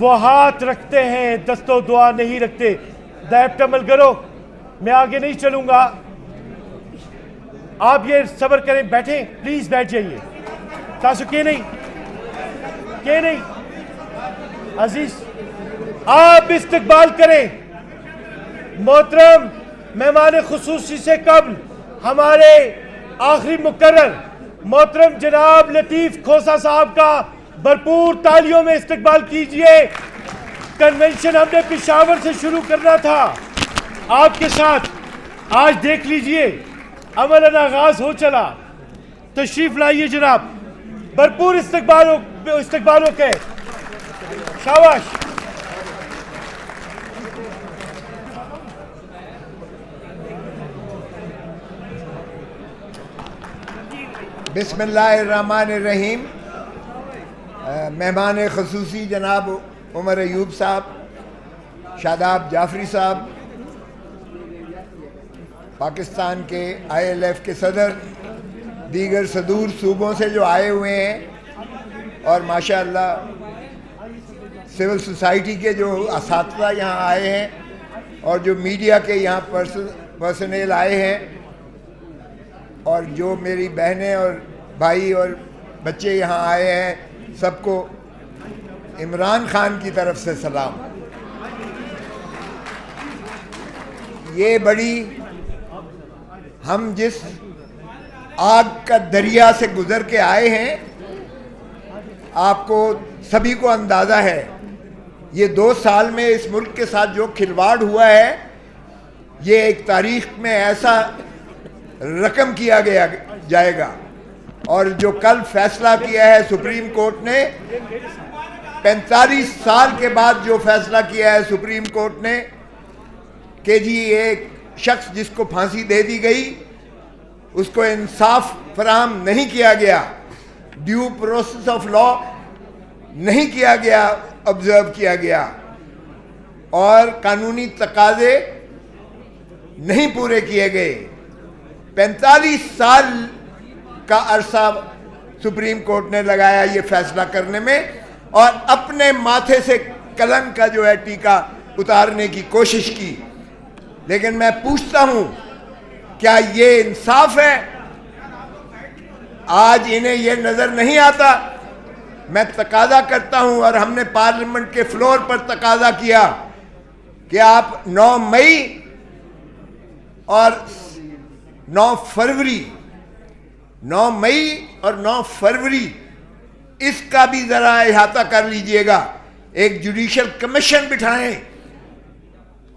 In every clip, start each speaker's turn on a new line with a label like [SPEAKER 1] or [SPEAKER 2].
[SPEAKER 1] وہ ہاتھ رکھتے ہیں دست و دعا نہیں رکھتے. دائبٹ عمل کرو, میں آگے نہیں چلوں گا. آپ یہ صبر کریں, بیٹھیں پلیز, بیٹھ جائیے. تاسو کہ نہیں عزیز, آپ استقبال کریں. محترم مہمان خصوصی سے قبل ہمارے آخری مقرر محترم جناب لطیف کھوسہ صاحب کا بھرپور تالیوں میں استقبال کیجئے. کنونشن ہم نے پشاور سے شروع کرنا تھا آپ کے ساتھ, آج دیکھ لیجئے عملاً آغاز ہو چلا. تشریف لائیے جناب, بھرپور استقبالوں کے. شاباش.
[SPEAKER 2] بسم اللہ الرحمن الرحیم. مہمان خصوصی جناب عمر ایوب صاحب, شاداب جعفری صاحب, پاکستان کے ILF کے صدر, دیگر صدور صوبوں سے جو آئے ہوئے ہیں, اور ماشاءاللہ سول سوسائٹی کے جو اساتذہ یہاں آئے ہیں, اور جو میڈیا کے یہاں پرسنل آئے ہیں, اور جو میری بہنیں اور بھائی اور بچے یہاں آئے ہیں, سب کو عمران خان کی طرف سے سلام. یہ بڑی, ہم جس آگ کا دریا سے گزر کے آئے ہیں, آپ کو سبھی کو اندازہ ہے یہ 2 سال میں اس ملک کے ساتھ جو کھلواڑ ہوا ہے, یہ ایک تاریخ میں ایسا رقم کیا جائے گا. اور جو کل فیصلہ کیا ہے سپریم کورٹ نے, 45 سال کے بعد جو فیصلہ کیا ہے سپریم کورٹ نے کہ جی ایک شخص جس کو پھانسی دے دی گئی اس کو انصاف فراہم نہیں کیا گیا, ڈیو پروسیس آف لا نہیں کیا گیا, آبزرو کیا گیا, اور قانونی تقاضے نہیں پورے کیے گئے. 45 سال کا عرصہ سپریم کورٹ نے لگایا یہ فیصلہ کرنے میں, اور اپنے ماتھے سے قلم کا جو ہے ٹیکا اتارنے کی کوشش کی. لیکن میں پوچھتا ہوں, کیا یہ انصاف ہے؟ آج انہیں یہ نظر نہیں آتا. میں تقاضا کرتا ہوں, اور ہم نے پارلیمنٹ کے فلور پر تقاضا کیا کہ آپ 9 مئی اور 9 فروری 9 مئی اور 9 فروری اس کا بھی ذرا احاطہ کر لیجئے گا. ایک جوڈیشل کمیشن بٹھائیں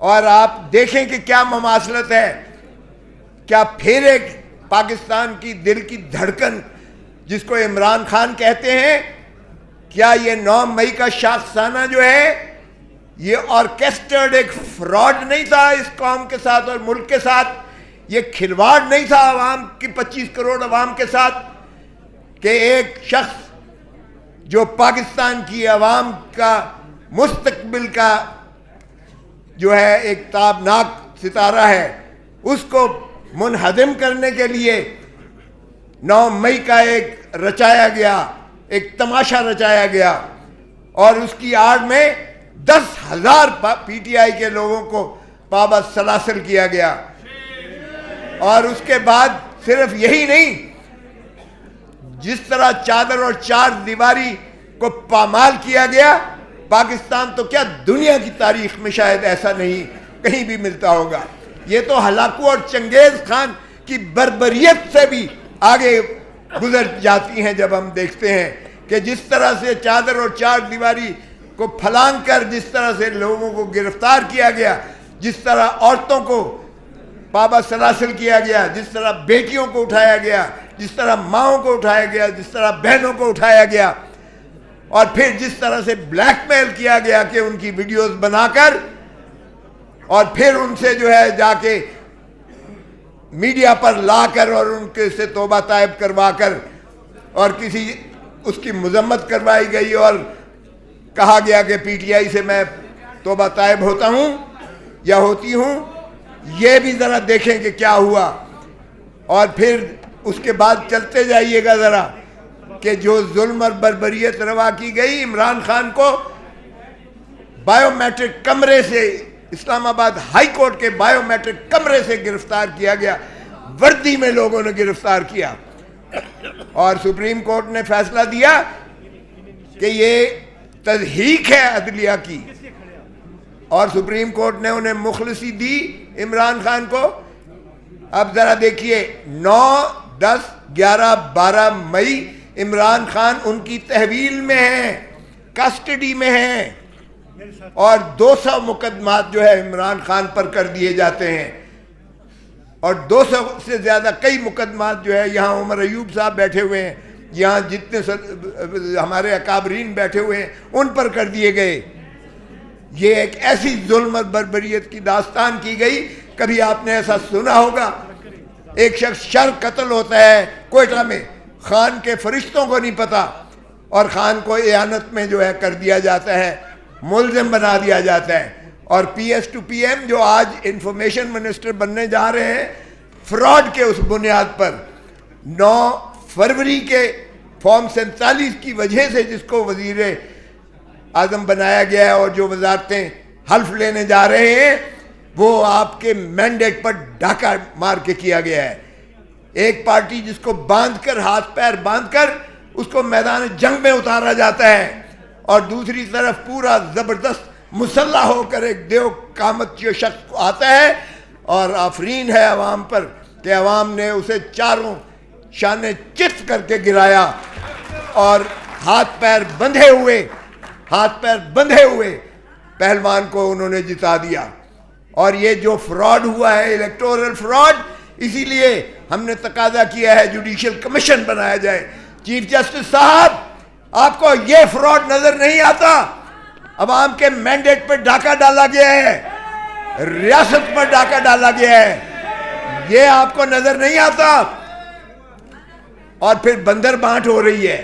[SPEAKER 2] اور آپ دیکھیں کہ کیا مماثلت ہے. کیا پھر ایک پاکستان کی دل کی دھڑکن جس کو عمران خان کہتے ہیں, کیا یہ 9 مئی کا شاخسانہ جو ہے یہ آرکیسٹرڈ ایک فراڈ نہیں تھا اس قوم کے ساتھ اور ملک کے ساتھ؟ یہ کھلواڑ نہیں تھا عوام کی 25 کروڑ عوام کے ساتھ کہ ایک شخص جو پاکستان کی عوام کا مستقبل کا جو ہے ایک تابناک ستارہ ہے, اس کو منہدم کرنے کے لیے 9 مئی کا ایک رچایا گیا, ایک تماشا رچایا گیا, اور اس کی آڑ میں 10,000 PTI کے لوگوں کو پابند سلاسل کیا گیا. اور اس کے بعد صرف یہی نہیں, جس طرح چادر اور 4 دیواری کو پامال کیا گیا, پاکستان تو کیا دنیا کی تاریخ میں شاید ایسا نہیں کہیں بھی ملتا ہوگا. یہ تو ہلاکو اور چنگیز خان کی بربریت سے بھی آگے گزر جاتی ہیں جب ہم دیکھتے ہیں کہ جس طرح سے چادر اور 4 دیواری کو پھلانگ کر جس طرح سے لوگوں کو گرفتار کیا گیا, جس طرح عورتوں کو پابند سلاسل کیا گیا, جس طرح بیٹیوں کو اٹھایا گیا, جس طرح ماؤں کو اٹھایا گیا, جس طرح بہنوں کو اٹھایا گیا, اور پھر جس طرح سے بلیک میل کیا گیا کہ ان کی ویڈیوز بنا کر اور پھر ان سے جو ہے جا کے میڈیا پر لا کر اور ان کے سے توبہ طائب کروا کر اور کسی اس کی مذمت کروائی گئی اور کہا گیا کہ PTI سے میں توبہ طائب ہوتا ہوں یا ہوتی ہوں. یہ بھی ذرا دیکھیں کہ کیا ہوا. اور پھر اس کے بعد چلتے جائیے گا ذرا کہ جو ظلم اور بربریت روا کی گئی، عمران خان کو بائیو میٹرک کمرے سے، اسلام آباد ہائی کورٹ کے بائیو میٹرک کمرے سے گرفتار کیا گیا، وردی میں لوگوں نے گرفتار کیا، اور سپریم کورٹ نے فیصلہ دیا کہ یہ تضحیک ہے عدلیہ کی، اور سپریم کورٹ نے انہیں مخلصی دی عمران خان کو۔ اب ذرا دیکھیے 9، 10، 11، 12 مئی عمران خان ان کی تحویل میں ہیں، کسٹڈی میں ہیں، اور 200 مقدمات جو ہے عمران خان پر کر دیے جاتے ہیں، اور 200 سے زیادہ کئی مقدمات جو ہے یہاں عمر ایوب صاحب بیٹھے ہوئے ہیں، یہاں جتنے ہمارے اکابرین بیٹھے ہوئے ہیں ان پر کر دیے گئے۔ یہ ایک ایسی ظلم اور بربریت کی داستان کی گئی، کبھی آپ نے ایسا سنا ہوگا؟ ایک شخص شر قتل ہوتا ہے کوئٹہ میں، خان کے فرشتوں کو نہیں پتا، اور خان کو اعانت میں جو ہے کر دیا جاتا ہے، ملزم بنا دیا جاتا ہے، اور P S to P M جو آج انفارمیشن منسٹر بننے جا رہے ہیں، فراڈ کے اس بنیاد پر 9 فروری کے فارم 47 کی وجہ سے جس کو وزیر اعظم بنایا گیا ہے اور جو وزارتیں حلف لینے جا رہے ہیں، وہ آپ کے مینڈیٹ پر ڈاکہ مار کے کیا گیا ہے۔ ایک پارٹی جس کو باندھ کر، ہاتھ پیر باندھ کر اس کو میدان جنگ میں اتارا جاتا ہے، اور دوسری طرف پورا زبردست مسلح ہو کر ایک دیو قامت جو شخص آتا ہے، اور آفرین ہے عوام پر کہ عوام نے اسے چاروں شانے چت کر کے گرایا، اور ہاتھ پیر بندھے ہوئے پہلوان کو انہوں نے جتا دیا۔ اور یہ جو فراڈ ہوا ہے، الیکٹورل فراڈ، اسی لیے ہم نے تقاضا کیا ہے جوڈیشل کمیشن بنایا جائے۔ چیف جسٹس صاحب، آپ کو یہ فراڈ نظر نہیں آتا؟ عوام کے مینڈیٹ پر ڈاکہ ڈالا گیا ہے، ریاست پر ڈاکہ ڈالا گیا ہے، یہ آپ کو نظر نہیں آتا؟ اور پھر بندر بانٹ ہو رہی ہے۔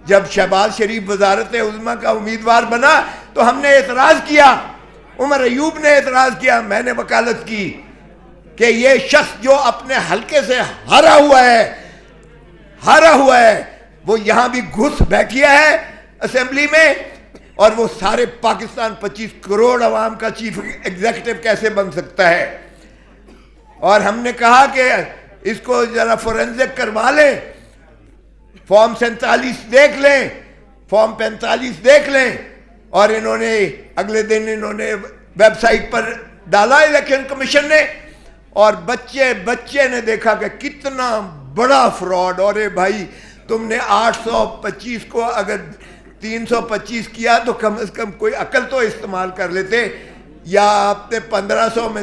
[SPEAKER 2] جب شہباز شریف وزارت عظمیٰ کا امیدوار بنا تو ہم نے اعتراض کیا، عمر ایوب نے اعتراض کیا، میں نے وکالت کی کہ یہ شخص جو اپنے حلقے سے ہارا ہوا ہے وہ یہاں بھی گھس بیٹھیا ہے اسمبلی میں، اور وہ سارے پاکستان 25 کروڑ عوام کا چیف ایگزیکٹو کیسے بن سکتا ہے؟ اور ہم نے کہا کہ اس کو ذرا فورنزک کروا لیں، فارم 47 دیکھ لیں، فارم 45 دیکھ لیں، اور انہوں نے اگلے دن ویب سائٹ پر ڈالا الیکشن کمیشن نے، اور بچے نے دیکھا کہ کتنا بڑا فراڈ۔ اور بھائی تم نے 825 کو اگر 325 کیا تو کم از کم کوئی عقل تو استعمال کر لیتے، یا آپ نے 1500 میں